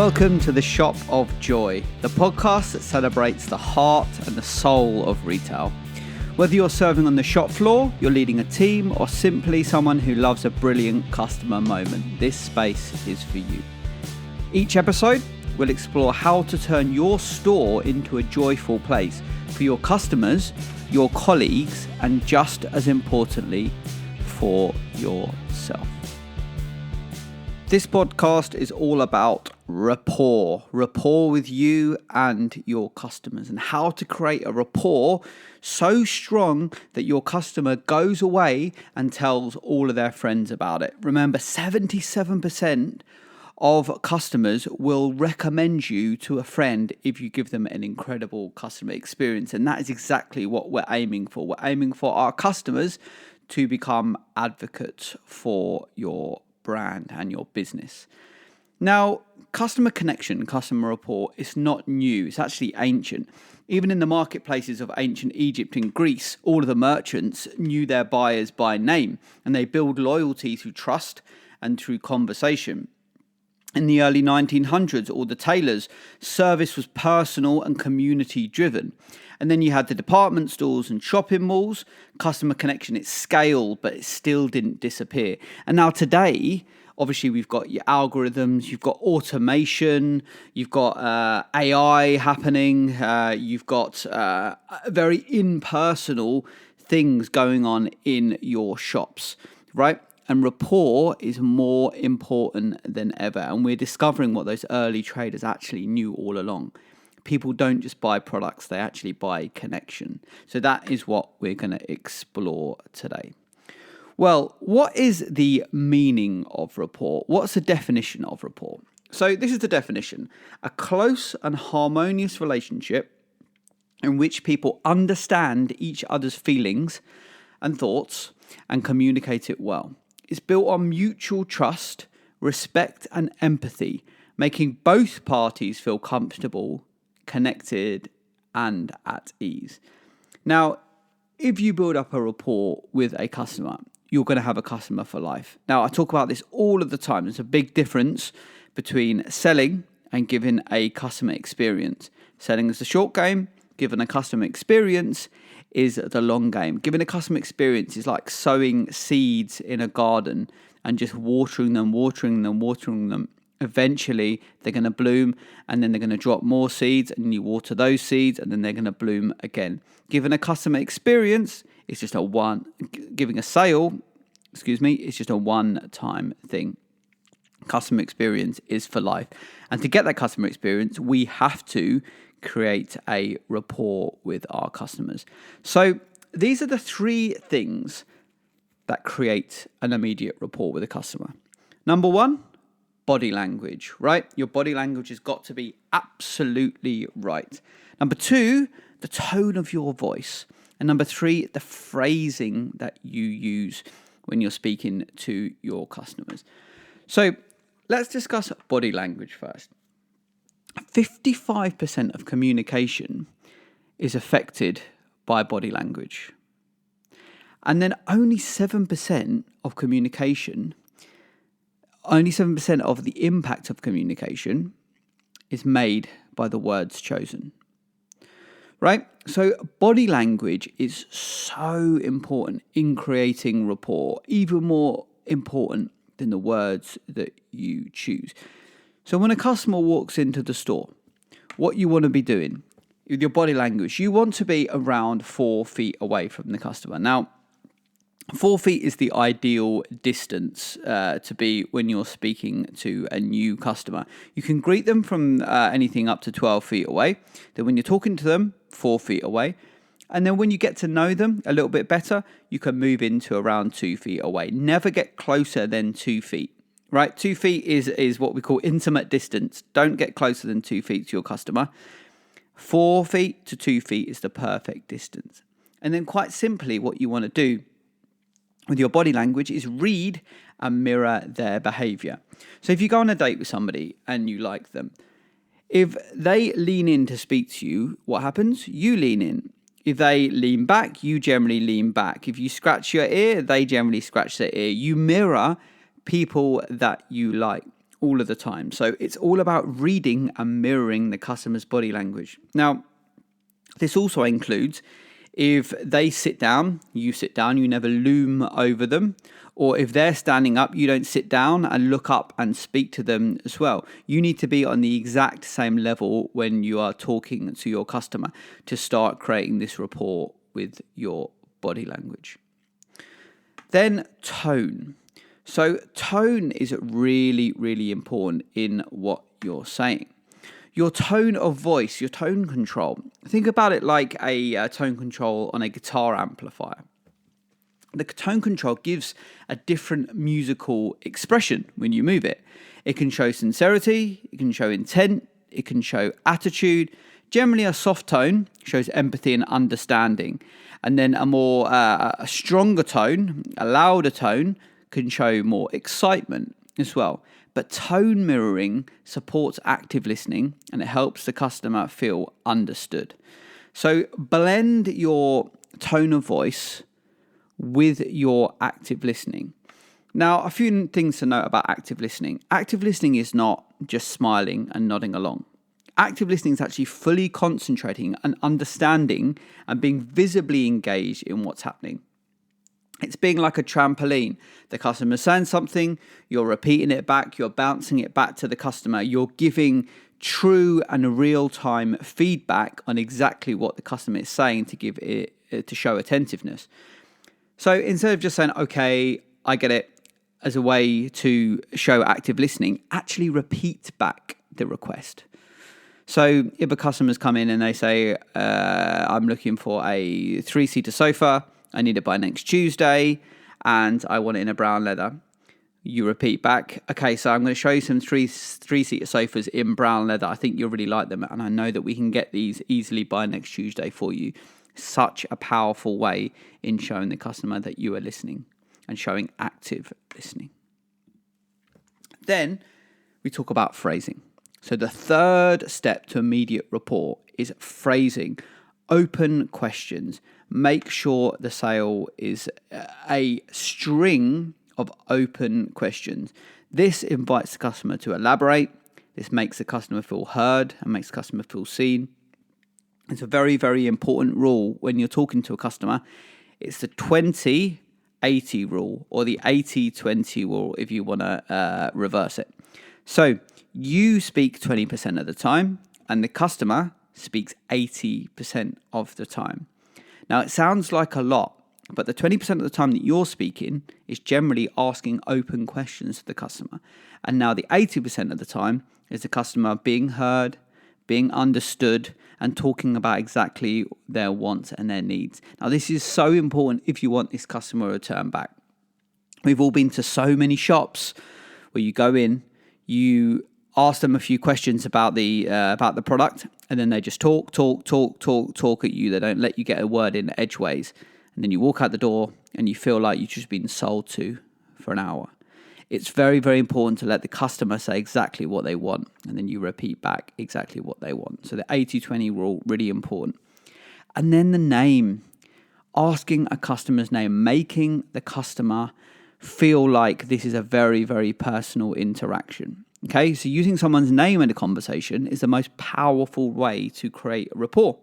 Welcome to the Shop of Joy, the podcast that celebrates the heart and the soul of retail. Whether you're serving on the shop floor, you're leading a team, or simply someone who loves a brilliant customer moment, this space is for you. Each episode, we'll explore how to turn your store into a joyful place for your customers, your colleagues, and just as importantly, for yourself. This podcast is all about rapport with you and your customers, and how to create a rapport so strong that your customer goes away and tells all of their friends about it. Remember, 77% of customers will recommend you to a friend if you give them an incredible customer experience, and that is exactly what we're aiming for. We're aiming for our customers to become advocates for your brand and your business. Now, customer connection, customer rapport is not new. It's actually ancient. Even in the marketplaces of ancient Egypt and Greece, all of the merchants knew their buyers by name, and they build loyalty through trust and through conversation. In the early 1900s, all the tailors, service was personal and community driven. And then you had the department stores and shopping malls. Customer connection, it scaled, but it still didn't disappear. And now today, obviously, we've got your algorithms, you've got automation, you've got AI happening, you've got very impersonal things going on in your shops, right? And rapport is more important than ever. And we're discovering what those early traders actually knew all along. People don't just buy products, they actually buy connection. So that is what we're going to explore today. Well, what is the meaning of rapport? What's the definition of rapport? So this is the definition: a close and harmonious relationship in which people understand each other's feelings and thoughts and communicate it well. It's built on mutual trust, respect, and empathy, making both parties feel comfortable, connected, and at ease. Now, if you build up a rapport with a customer, you're going to have a customer for life. Now, I talk about this all of the time. There's a big difference between selling and giving a customer experience. Selling is the short game. Giving a customer experience is the long game. Giving a customer experience is like sowing seeds in a garden and just watering them. Eventually, they're going to bloom, and then they're going to drop more seeds, and you water those seeds, and then they're going to bloom again. Giving a customer experience is just giving a sale, it's just a one-time thing. Customer experience is for life. And to get that customer experience, we have to create a rapport with our customers. So these are the three things that create an immediate rapport with a customer. Number one, body language, right? Your body language has got to be absolutely right. Number two, the tone of your voice. And number three, the phrasing that you use when you're speaking to your customers. So let's discuss body language first. 55% of communication is affected by body language. And then only 7% of communication, only 7% of the impact of communication is made by the words chosen. Right? So body language is so important in creating rapport, even more important than the words that you choose. So when a customer walks into the store, what you want to be doing with your body language, you want to be around 4 feet away from the customer. Now, 4 feet is the ideal distance to be when you're speaking to a new customer. You can greet them from anything up to 12 feet away. Then when you're talking to them, 4 feet away. And then when you get to know them a little bit better, you can move into around 2 feet away. Never get closer than 2 feet. Right, 2 feet is what we call intimate distance. Don't get closer than 2 feet to your customer. 4 feet to 2 feet is the perfect distance. And then quite simply, what you want to do with your body language is read and mirror their behavior. So if you go on a date with somebody and you like them, if they lean in to speak to you, what happens? You lean in. If they lean back, you generally lean back. If you scratch your ear, they generally scratch their ear. You mirror people that you like. all of the time. So it's all about reading and mirroring the customer's body language. Now, this also includes if they sit down, you never loom over them. Or if they're standing up, you don't sit down and look up and speak to them as well. You need to be on the exact same level when you are talking to your customer to start creating this rapport with your body language. Then tone. So tone is really, really important in what you're saying. Your tone of voice, your tone control. Think about it like a tone control on a guitar amplifier. The tone control gives a different musical expression when you move it. It can show sincerity, it can show intent, it can show attitude. Generally, a soft tone shows empathy and understanding. And then a stronger tone, a louder tone, can show more excitement as well. But tone mirroring supports active listening and it helps the customer feel understood. So blend your tone of voice with your active listening. Now, a few things to note about active listening. Active listening is not just smiling and nodding along. Active listening is actually fully concentrating and understanding and being visibly engaged in what's happening. It's being like a trampoline. The customer's saying something, you're repeating it back, you're bouncing it back to the customer, you're giving true and real-time feedback on exactly what the customer is saying to give it to show attentiveness. So instead of just saying, okay, I get it, as a way to show active listening, actually repeat back the request. So if a customer's come in and they say, I'm looking for a 3-seater sofa, I need it by next Tuesday, and I want it in a brown leather. You repeat back, okay, so I'm going to show you some three-seater sofas in brown leather. I think you'll really like them, and I know that we can get these easily by next Tuesday for you. Such a powerful way in showing the customer that you are listening and showing active listening. Then we talk about phrasing. So the third step to immediate rapport is phrasing. Open questions. Make sure the sale is a string of open questions. This invites the customer to elaborate. This makes the customer feel heard and makes the customer feel seen. It's a very, very important rule when you're talking to a customer. It's the 20-80 rule, or the 80-20 rule if you want to reverse it. So you speak 20% of the time and the customer speaks 80% of the time. Now, it sounds like a lot, but the 20% of the time that you're speaking is generally asking open questions to the customer. And now the 80% of the time is the customer being heard, being understood, and talking about exactly their wants and their needs. Now, this is so important if you want this customer to return back. We've all been to so many shops where you go in, you ask them a few questions about the product, and then they just talk at you. They don't let you get a word in edgeways. And then you walk out the door and you feel like you've just been sold to for an hour. It's very, very important to let the customer say exactly what they want, and then you repeat back exactly what they want. So the 80-20 rule, really important. And then the name, asking a customer's name, making the customer feel like this is a very, very personal interaction. Okay, so using someone's name in a conversation is the most powerful way to create a rapport.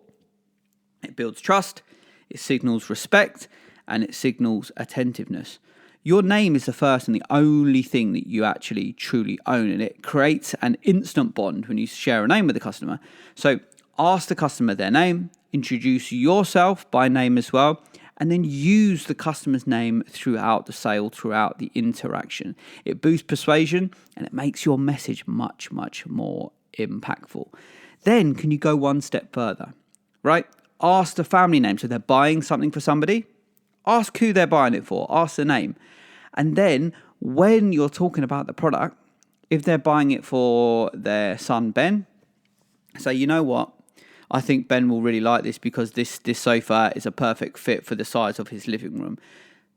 It builds trust, it signals respect, and it signals attentiveness. Your name is the first and the only thing that you actually truly own, and it creates an instant bond when you share a name with the customer. So ask the customer their name, introduce yourself by name as well, and then use the customer's name throughout the sale, throughout the interaction. It boosts persuasion and it makes your message much, much more impactful. Then can you go one step further, right? Ask the family name. So they're buying something for somebody. Ask who they're buying it for. Ask the name. And then when you're talking about the product, if they're buying it for their son, Ben, say, you know what? I think Ben will really like this because this sofa is a perfect fit for the size of his living room.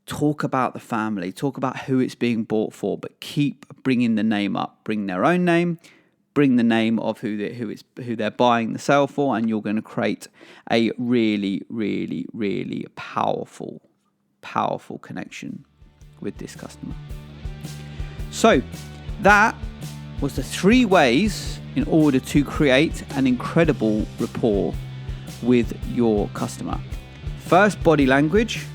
Talk about the family. Talk about who it's being bought for, but keep bringing the name up. Bring their own name. Bring the name of who they're buying the sale for, and you're going to create a really, really, really powerful connection with this customer. So that was the 3 ways in order to create an incredible rapport with your customer. First, body language,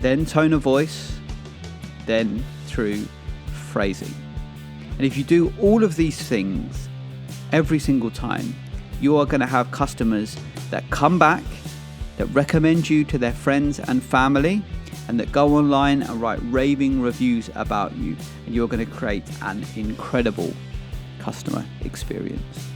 then tone of voice, then through phrasing. And if you do all of these things every single time, you are going to have customers that come back, that recommend you to their friends and family, and that go online and write raving reviews about you. And you're going to create an incredible customer experience.